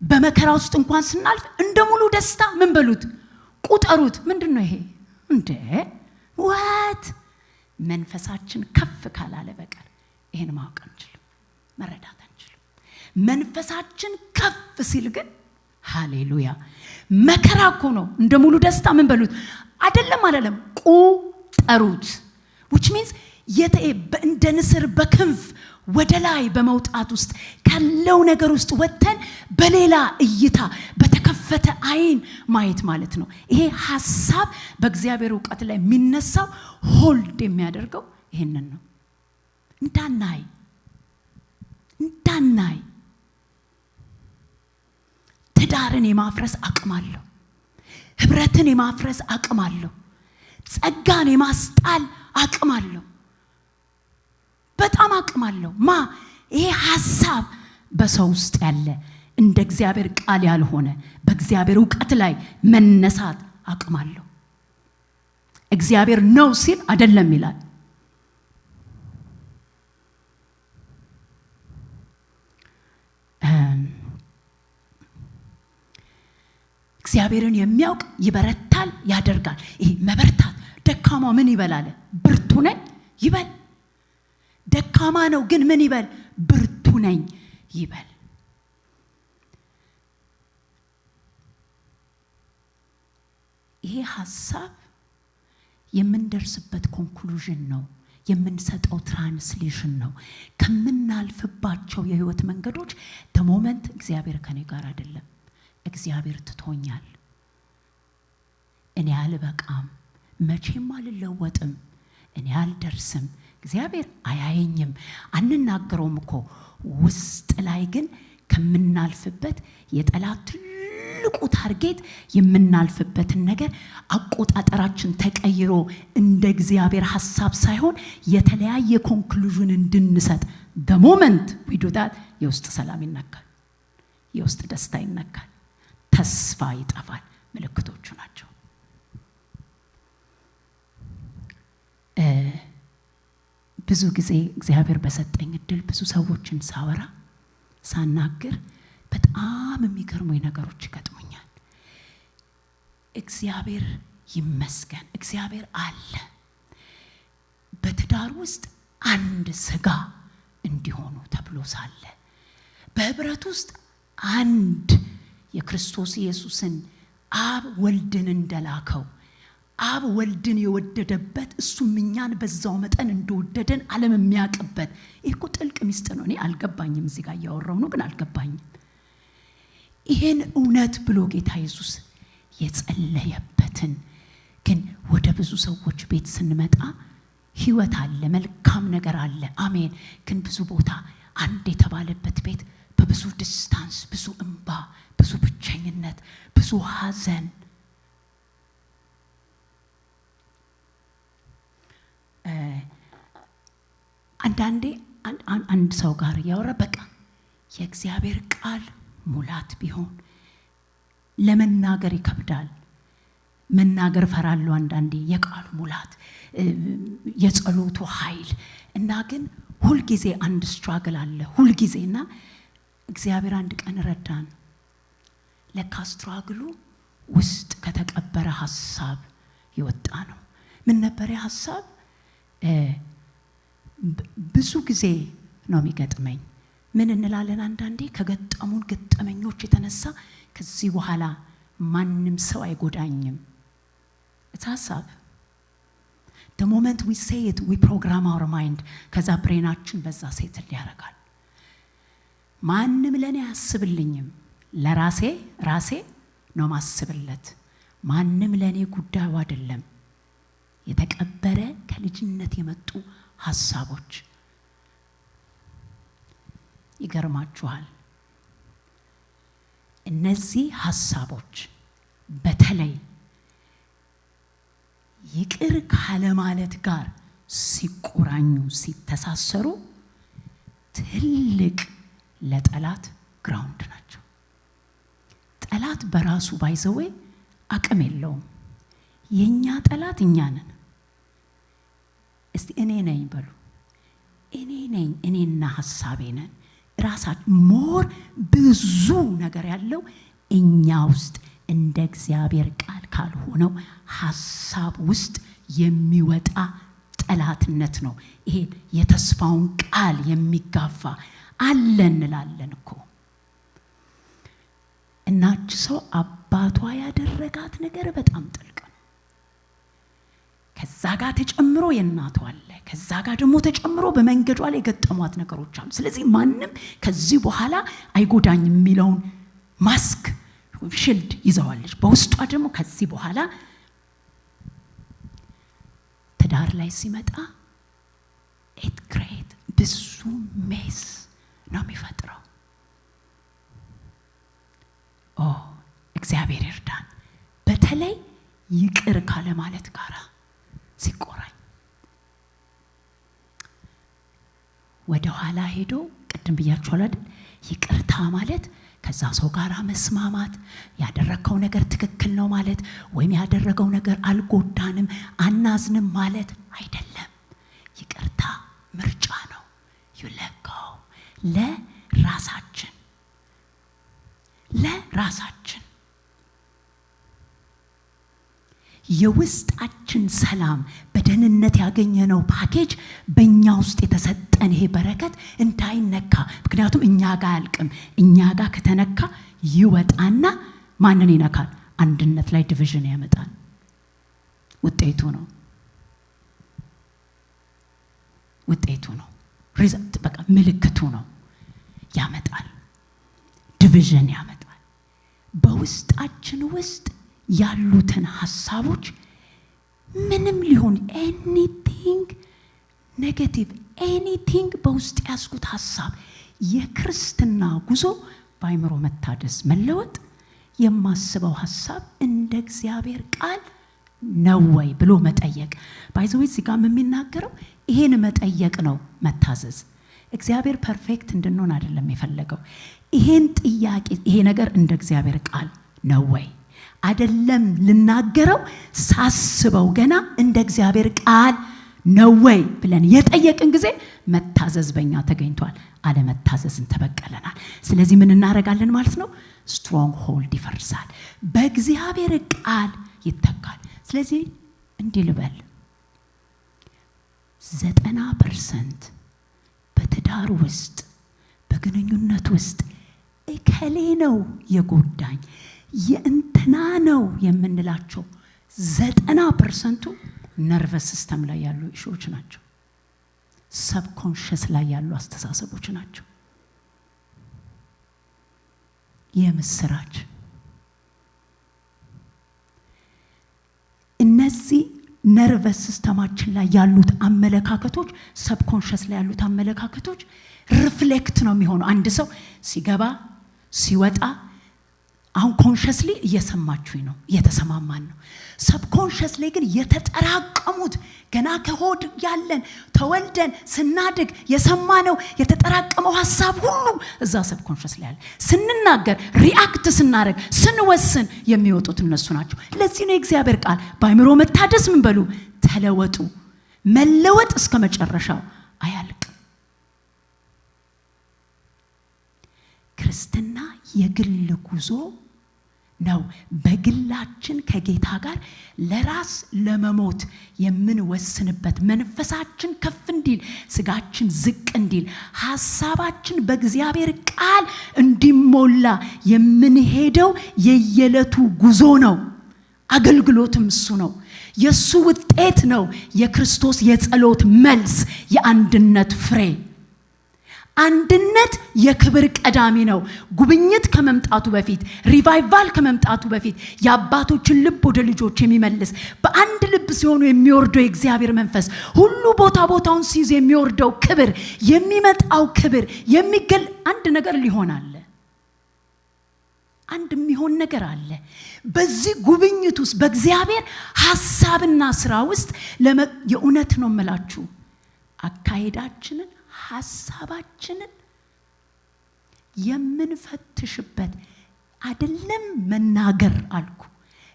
በመከራ ውስጥ እንኳን ስናልፍ እንደሙሉ ደስታ ምን በሉት ቁጠሩት። ምንድነው ይሄ እንዴ? ዋት መንፈሳችን ከፍ ካላለ በቀር ይሄን ማወቅ አንችልም፣ መረዳት አንችልም። መንፈሳችን ከፍ ሲል ግን ሃሌሉያ መከራ እኮ ነው እንደሙሉ ደስታ ምን በሉት አይደለም ቁጠሩት። which means እንደ ንስር በክንፍ ወደ ላይ በመውጣት ውስጥ ካለው ነገር ውስጥ ወጥተን በሌላ እይታ በተከፈተ አይን ማየት ማለት ነው። ይሄ ሐሳብ በእግዚአብሔር ዕውቀት ላይ የሚነሳው ሆልድ የሚያደርገው ይሄንን ነው። እንዳናይ ትዳርን የማፍረስ አቅም አለው። ህብረትን የማፍረስ አቅም አለው። ጸጋን የማስጣል አቅም አለው። በጣም አቅም አለው። ይሄ ሐሳብ በሰው ውስጥ ያለ እንደ እግዚአብሔር ቃል ያልሆነ በእግዚአብሔር ዕውቀት ላይ መነሳት አቅም አለው። እግዚአብሔር ነው ሲል አይደለም ይላል። እግዚአብሔርን የሚያውቅ ይበረታል፣ ያደርጋል። ይሄ መበርታት ደካማ ምን ይበላል? ብርቱ ነኝ ይበል። ደካማ ነው ግን ምን ይበል? ብርቱ ነኝ ይበል። ይሄ ሐሳብ የምንደርስበት ኮንክሉዥን ነው፣ የምንሰጠው ትራንስሌሽን ነው። ከምናልፍባቸው የህይወት መንገዶች ተሞመንት እግዚአብሔር ከኔ ጋር አይደለም፣ እግዚአብሔር ትቶኛል፣ እኔ አልበቃም፣ መቼም አልለወጥም፣ እኔ አልደርስም፣ እግዚአብሔር አያየኝም አንናገረውም እኮ ውስጥ ላይ ግን ከምናልፍበት የጠላት ትልቁ ታርጌት የምናልፍበትን ነገር አቆጣጠራችን ተቀይሮ እንደ እግዚአብሔር ሐሳብ ሳይሆን የተለያየ ኮንክሉዥን እንድንሰጥ the moment we do that የውስጥ ሰላም ይነካል፣ የውስጥ ደስታ ይነካል፣ ተስፋ ይጠፋል። ምልክቶቹ ናቸው። ብዙ ጊዜ እግዚአብሔር በሰጠኝ እድል ብዙ ሰዎችን ሳወራ ሳናግር በጣም የሚገርሙኝ ነገሮች ይገጥሙኛል። እግዚአብሔር ይመስገን፣ እግዚአብሔር አለ። በትዳር ውስጥ አንድ ስጋ እንዲሆኑ ተብሎ ሳለ በህብረት ውስጥ አንድ የክርስቶስ ኢየሱስን አብ ወልድን እንደላከው አብ ወልድን የወደደበት እሱም እኛን በዛው መጠን እንደወደደን ዓለም የሚያውቅበት ይሄ ጥልቅ ሚስጥር ነው። እኔ አልገባኝም፣ እዚህ ጋር ያወራው ነው ግን አልገባኝም። ይሄን እውነት ብሎ ጌታ ኢየሱስ የጸለየበትን ግን ወደ ብዙ ሰዎች ቤት ስንመጣ ህይወት አለ፣ መልካም ነገር አለ፣ አሜን። ግን ብዙ ቦታ አንድ የተባለበት ቤት በብዙ ዲስታንስ፣ ብዙ እንባ፣ ብዙ ብቸኝነት፣ ብዙ ሐዘን አንዳንዴ አንድ ሰው ጋር ያወራ በቃ የእግዚአብሔር ቃል ሙላት ቢሆን ለመናገር ይከብዳል። መናገር ፈራለሁ አንዳንዴ የቃሉ ሙላት የጸሎቱ ኃይል እና ግን ሁሉ ጊዜ አንድ ስትራግል አለ ሁሉ ጊዜና እግዚአብሔር አንድ ቀን ረዳን። ለካ ስትራግሉ ውስጥ ከተቀበረ ሐሳብ ይወጣ ነው። ምን ነበር ሐሳብ? ብዙ ጊዜ ነው የሚገጥመኝ። ምን እንላለን አንዳንዴ ከገጠሙን ገጠመኞች የተነሳ ከዚህ በኋላ ማንም ሰው አይጎዳኝም። ሐሳብ the moment we say it we program our mind ከዛ ብሬናችን በዛ ሴትል ያደርጋል። ማንም ለኔ ያስብልኝም፣ ለራሴ ነው ማስብለት። ማንም ለኔ ጉዳዩ አይደለም። የተቀበረ ከልጅነት የመጡ ሐሳቦች ይገርማችኋል። እነዚህ ሐሳቦች በተለይ ይቅር ካለ ማለት ጋር ሲቆራኙ ሲተሳሰሩ ትልቅ ለጠላት ግራውንድ ናቸው። ጠላት በራሱ ባይዘው አቅም የለውም። የኛ ጠላት እኛ ነን። እስቲ እኔ ነኝ በሉ። እኔ ነኝ፣ እኔና ሐሳቤ ነን። ራሳችን ሞር ብዙ ነገር ያለው እኛ ውስጥ እንደ እግዚአብሔር ቃል ካልሆነው ሐሳብ ውስጥ የሚወጣ ጠላትነት ነው። ይሄ የተስፋውን ቃል የሚጋፋ አለ እንላለን እኮ። እናች ሰው አባቷ ያደረጋት ነገር በጣም ጥልቅ ነው። ከዛ ጋር ተጨምሮ የእናቷ አለ፣ ከዛ ጋር ደግሞ ተጨምሮ በመንገዷ ላይ የገጠሟት ነገሮች አሉ። ስለዚህ ማንም ከዚህ በኋላ አይጎዳኝም የሚለውን ማስክ ሽልድ ይዘዋለች። በውስጧ ደግሞ ከዚህ በኋላ ትዳር ላይ ሲመጣ it create ብዙ ሜስ ነው የሚፈጥረው። እግዚአብሔር ይርዳን። በተለይ ይቅር ካለ ማለት ጋር ሲቆራኝ ወደ ኋላ ሄዶ ቅድም ብያችኋል አይደል? ይቅርታ ማለት ከዛ ሰው ጋር መስማማት፣ ያደረከው ነገር ትክክል ነው ማለት ወይም ያደረገው ነገር አልጎዳንም አናዝንም ማለት አይደለም። ይቅርታ ምርጫ ነው። ይለካው ለራሳችን የውስጣችን ሰላም በደህንነት ያገኘነው ፓኬጅ በእኛ ውስጥ የተሰጠን ይሄ በረከት እንዳይነካ። ምክንያቱም እኛ ጋር አያልቅም። እኛ ጋር ከተነካ ይወጣና ማንን ይነካል? አንድነት ላይ ዲቪዥን ያመጣል። ውጤቱ ነው ሪዛልት፣ በቃ ምልክቱ ነው። ያመጣል፣ ዲቪዥን ያመጣል። በውስጣችን ውስጥ ያሉትን ሐሳቦች ምንም ሊሆን ኤኒቲንግ ኔጌቲቭ ኤኒቲንግ በውስጥ ያስኩት ሐሳብ የክርስትና ጉዞ በአይምሮ መታደስ መለወጥ የማስበው ሐሳብ እንደ እግዚአብሔር ቃል ነው ወይ ብሎ መጠየቅ። ባይዘው እዚህ ጋር የሚናገረው ይሄን መጠየቅ ነው መታዘዝ። እግዚአብሔር ፐርፌክት እንድንሆን አይደለም የፈለገው። ይሄን ጥያቄ ይሄ ነገር እንደ እግዚአብሔር ቃል ነው ወይ አይደለም ልናገረው ሳስበው ገና እንደ እግዚአብሔር ቃል ነው ወይ ብለን የጠየቅን ጊዜ መታዘዝ በእኛ ተገኝቷል፣ አለመታዘዝን ተበቀለናል። ስለዚህ ምን እናደርጋለን ማለት ነው? ስትሮንግ ሆልድ ይፈርሳል፣ በእግዚአብሔር ቃል ይተካል። ስለዚህ እንዲህ ልበል 90% በትዳር ውስጥ በግንኙነት ውስጥ እከሌ ነው የጎዳኝ የእንትና ነው የምንላቸው 90% ነርቨስ ሲስተም ላይ ያሉ ኢሹዎች ናቸው። ሰብኮንሺየስ ላይ ያሉ አስተሳሰቦች ናቸው። የምስራች እነዚህ ነርቨስ ሲስተማችን ላይ ያሉት አመለካከቶች ሰብኮንሺየስ ላይ ያሉት አመለካከቶች ሪፍሌክት ነው የሚሆነው። አንድ ሰው ሲገባ ሲወጣ አሁን ኮንሺየስሊ እየሰማችሁኝ ነው፣ እየተሰማማን ነው። ሰብኮንሺየስሊ ግን የተጠራቀሙት ገና ከሆድ ያለን ተወልደን ስናድግ የሰማነው የተጠራቀመው ሐሳብ ሁሉ እዛ ሰብኮንሺየስ ላይ ያለ ስንናገር ሪአክት ስናደርግ ስንወስን የሚወጡት እነሱ ናቸው። ለዚህ ነው የእግዚአብሔር ቃል በአእምሮ መታደስ ምን በሉ ተለወጡ፣ መለወጥ እስከ መጨረሻው አያልቅ። ክርስትና የግል ጉዞ ነው። በግላችን ከጌታ ጋር ለራስ ለመሞት የምንወስንበት፣ መንፈሳችን ከፍ እንዲል ስጋችን ዝቅ እንዲል ሐሳባችን በእግዚአብሔር ቃል እንዲሞላ የምንሄደው የየለቱ ጉዞ ነው። አገልግሎትም እሱ ነው፣ የሱ ውጤት ነው። የክርስቶስ የጸሎት መልስ፣ የአንድነት ፍሬ። አንድነት የክብር ቀዳሚ ነው። ጉብኝት ከመምጣቱ በፊት ሪቫይቫል ከመምጣቱ በፊት የአባቶችን ልብ ወደ ልጆች የሚመልስ በአንድ ልብ ሲሆኑ የሚወርደው የእግዚአብሔር መንፈስ ሁሉ ቦታ ቦታውን ሲይዝ የሚወርደው ክብር የሚመጣው ክብር የሚገል አንድ ነገር ሊሆን አለ። አንድ የሚሆን ነገር አለ። በዚህ ጉብኝት ውስጥ በእግዚአብሔር ሐሳብና ስራ ውስጥ የእውነት ነው የምላችሁ አካሄዳችንን ሐሳባችንን የምንፈትሽበት አይደለም። መናገር አልኩ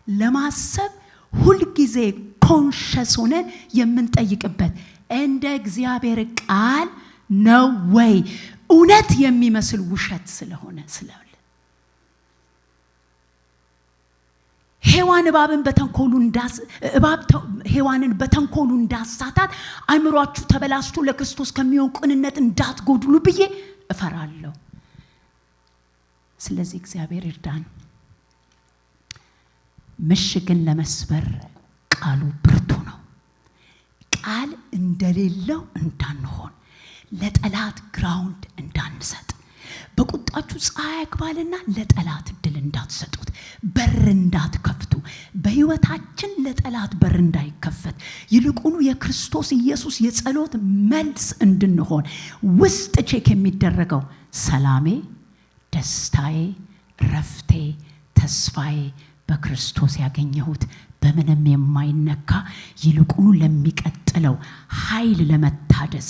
ለማሰብ ሁሉ ጊዜ ኮንሺየስ ሆነን የምንጠይቅበት እንደ እግዚአብሔር ቃል ነው ወይ እውነት የሚመስል ውሸት ስለሆነ ሔዋን ሔዋንን በተንኮሉ እንዳሳታት አእምሮአችሁ ተበላሽቶ ለክርስቶስ ከሚሆን ቅንነት እንዳትጎድሉ ብዬ እፈራለሁ። ስለዚህ እግዚአብሔር ይርዳን። ምሽግን ለመስበር ቃሉ ብርቱ ነው። ቃል እንደሌለው እንዳንሆን፣ ለጠላት ግራውንድ እንዳንሰጥ፣ በቁጣችሁ ፀሐይ ያግባልና ለጠላት እድል እንዳትሰጡት፣ በር እንዳትከፍቱ፣ በህይወታችን ለጠላት በር እንዳይከፈት ይልቁኑ የክርስቶስ ኢየሱስ የጸሎት መልስ እንድንሆን ውስጥ ቼክ የሚደረገው ሰላሜ፣ ደስታዬ፣ ረፍቴ፣ ተስፋዬ በክርስቶስ ያገኘሁት በምንም የማይነካ ይልቁኑ ለሚቀጥለው ኃይል ለመታደስ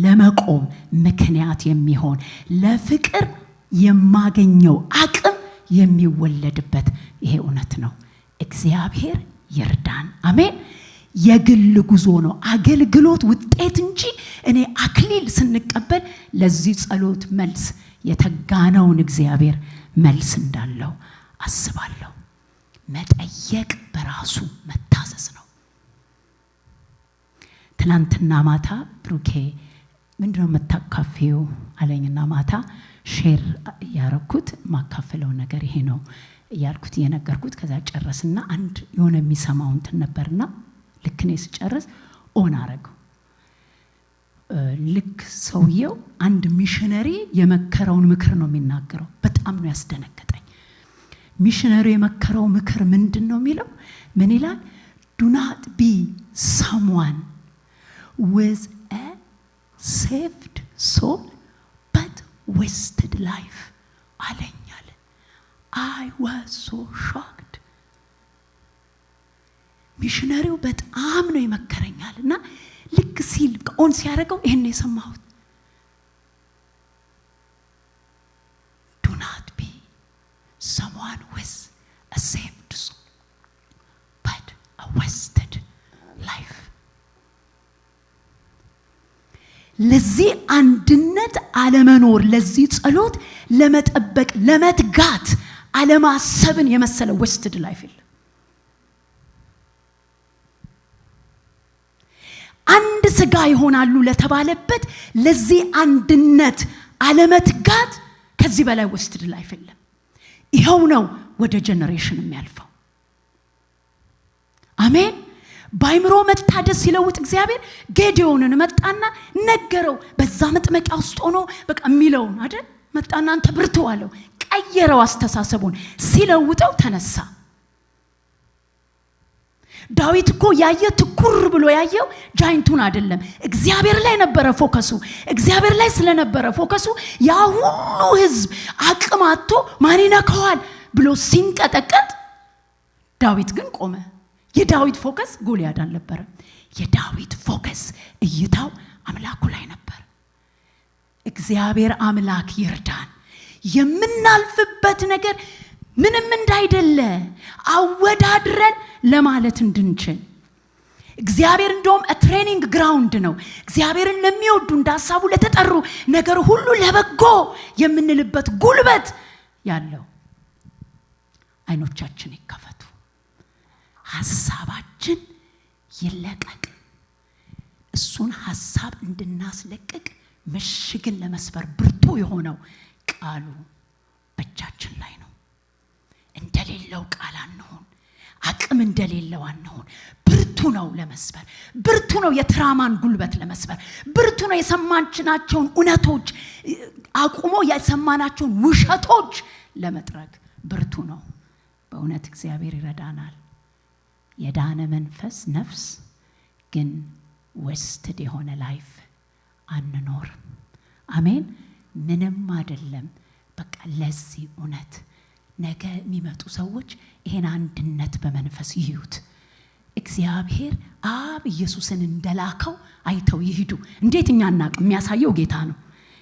ለመቆም ምክንያት የሚሆን ለፍቅር የማገኘው አቅም የሚወለድበት ይሄ እውነት ነው። እግዚአብሔር ይርዳን። አሜን። የግል ጉዞ ነው አገልግሎት ውጤት እንጂ እኔ አክሊል ስንቀበል ለዚህ ጸሎት መልስ የተጋነውን እግዚአብሔር መልስ እንዳለው አስባለሁ። መጠየቅ በራሱ መታዘዝ ነው። ትናንትና ማታ ብሩኬ ምንድነው መታካፊው አለኝና ማታ ሼር ያረኩት ማካፈለው ነገር ይሄ ነው ያልኩት የነገርኩት። ከዛ ጨረስና አንድ የሆነ የሚሰማው እንትን ነበርና ልክ ነው ሲጨርስ ኦን አረገው። ልክ ሰውየው አንድ ሚሽነሪ የመከረውን ምክር ነው የሚናገረው። በጣም ነው ያስደነገጠኝ። ሚሽነሪ የመከረው ምክር ምንድነው የሚለው? ምን ይላል? do not be someone with a saved soul but wasted life አለኛል። I was so shocked. ሚሽነሪው በጣም ነው ይመከረኛልና ልክ ሲል ኦን ሲያደርገው ይሄን የሰማሁት do not be someone with a saved soul but a wasted life. ለዚህ አንድነት አለመኖር ለዚህ ጸሎት ለመጠበቅ ለመትጋት አለማሰብን የመሰለ wasted life የለም። አንድ ስጋ ይሆናሉ ለተባለበት ለዚህ አንድነት አለመትጋት ከዚህ በላይ wasted life የለም። ይሄው ነው ወደ ጄነሬሽን የሚያልፈው። አሜን። ባይምሮ መታደስ ሲለውጥ እግዚአብሔር ጌዲዮንን መጣና ነገረው። በዛ መጥመቂያ ውስጥ ሆኖ በቃ የሚለውን አይደል መጣና አንተ ብርቱ አለው። ቀየረው አስተሳሰቡን ሲለውጠው ተነሳ። ዳዊት እኮ ያየ ትኩር ብሎ ያየው ጃይንቱን አይደለም እግዚአብሔር ላይ ነበረ ፎከሱ። እግዚአብሔር ላይ ስለነበረ ፎከሱ ያ ሁሉ ህዝብ አቅማቶ ማን ይነካዋል ብሎ ሲንቀጠቀጥ ዳዊት ግን ቆመ። የዳዊት ፎከስ ጎልያድ አልነበረ። የዳዊት ፎከስ እይታው አምላኩ ላይ ነበር። እግዚአብሔር አምላክ ይርዳን የምናልፍበት ነገር ምንም እንዳይደለ አወዳድረን ለማለት እንድንችል። እግዚአብሔር እንደውም ትሬኒንግ ግራውንድ ነው። እግዚአብሔርን ለሚወዱ እንዳሳቡ ለተጠሩ ነገር ሁሉ ለበጎ የምንልበት ጉልበት ያለው። አይኖቻችን ይከፈቱ፣ ሐሳባችን ይለቀቅ። እሱን ሐሳብ እንድናስለቅቅ ምሽግን ለመስበር ብርቱ የሆነው ቃሉ በእጃችን ላይ ነው። እንደሌለው ቃል አንሆን፣ አቅም እንደሌለው አንሆን። ብርቱ ነው ለመስበር፣ ብርቱ ነው የትራማን ጉልበት ለመስበር፣ ብርቱ ነው የሰማናቸውን እውነቶች አቁሞ የሰማናቸውን ውሸቶች ለመጥረግ ብርቱ ነው። በእውነት እግዚአብሔር ይረዳናል። የዳነ መንፈስ ነፍስ ግን ወስትድ የሆነ ላይፍ አንኖር። አሜን። ምንም አይደለም። በቃ ለዚህ እውነት ነገ የሚመጡ ሰዎች ይሄን አንድነት በመንፈስ ይዩት። እግዚአብሔር አብ ኢየሱስን እንደላከው አይተው ይሄዱ። እንዴት እናናቅ? የሚያሳየው ጌታ ነው።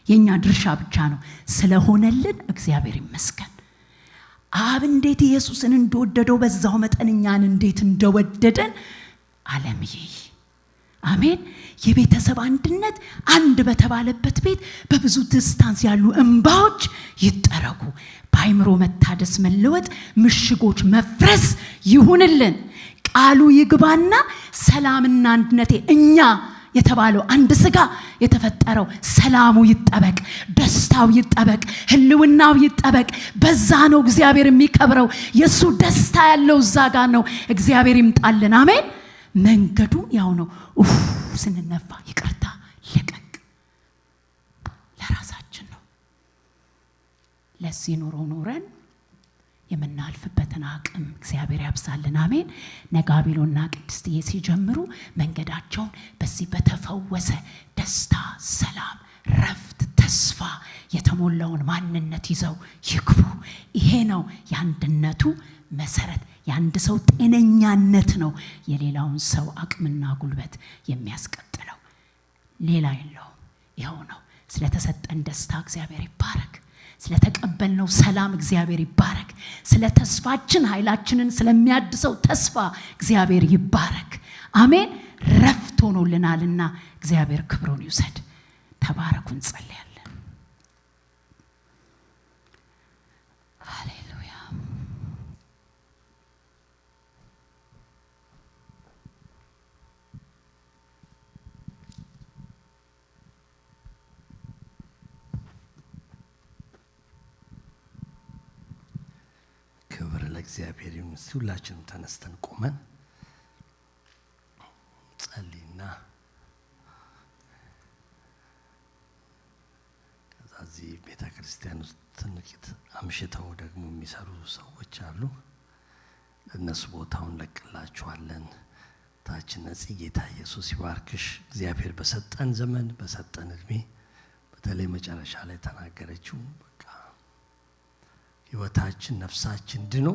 የኛ ድርሻ ብቻ ነው ስለሆነልን እግዚአብሔር ይመስገን። አብ እንዴት ኢየሱስን እንደወደደው በዛው መጠን እኛን እንዴት እንደወደደን ዓለም ይይ። አሜን። የቤተሰብ አንድነት አንድ በተባለበት ቤት በብዙ ዲስታንስ ያሉ እንባዎች ይጠረጉ። ባይምሮ መታደስ መለወጥ፣ ምሽጎች መፍረስ ይሁንልን። ቃሉ ይግባና ሰላምና አንድነቴ እኛ የተባለው አንድ ስጋ የተፈጠረው ሰላሙ ይጠበቅ፣ ደስታው ይጠበቅ፣ ህልውናው ይጠበቅ። በዛ ነው እግዚአብሔር የሚከብረው። የሱ ደስታ ያለው እዛ ጋር ነው። እግዚአብሔር ይምጣልን። አሜን። መንገዱ ያው ነው። ስንነፋ ይቅርታ ለቀቅ ለራሳችን ነው። ለዚህ ኑሮ ኖረን የምናልፍበትን አቅም እግዚአብሔር ያብዛልን። አሜን። ነጋቢሎና ቅድስትዬ ሲጀምሩ መንገዳቸውን በዚህ በተፈወሰ ደስታ፣ ሰላም፣ ረፍት፣ ተስፋ የተሞላውን ማንነት ይዘው ይግቡ። ይሄ ነው የአንድነቱ መሰረት። የአንድ ሰው ጤነኛነት ነው የሌላውን ሰው አቅምና ጉልበት የሚያስቀጥለው። ሌላ የለውም። ይኸው ነው። ስለተሰጠን ደስታ እግዚአብሔር ይባረክ። ስለተቀበልነው ሰላም እግዚአብሔር ይባረክ። ስለ ተስፋችን ኃይላችንን ስለሚያድሰው ተስፋ እግዚአብሔር ይባረክ። አሜን። ረፍት ሆኖልናልና እግዚአብሔር ክብሩን ይውሰድ። ተባረኩ። እንጸልያለን። ሃሌሉያ። ክብር ለእግዚአብሔር ይሁን። ሁላችንም ተነስተን ቆመን ጸልይና ከዚህ ቤተ ክርስቲያን ውስጥ ትንቂት አምሽተው ደግሞ የሚሰሩ ሰዎች አሉ። እነሱ ቦታውን ለቅላችኋለን። ታች ነጽ ጌታ ኢየሱስ ይባርክሽ። እግዚአብሔር በሰጠን ዘመን በሰጠን እድሜ በተለይ መጨረሻ ላይ ተናገረችው በቃ ህይወታችን ነፍሳችን ድኖ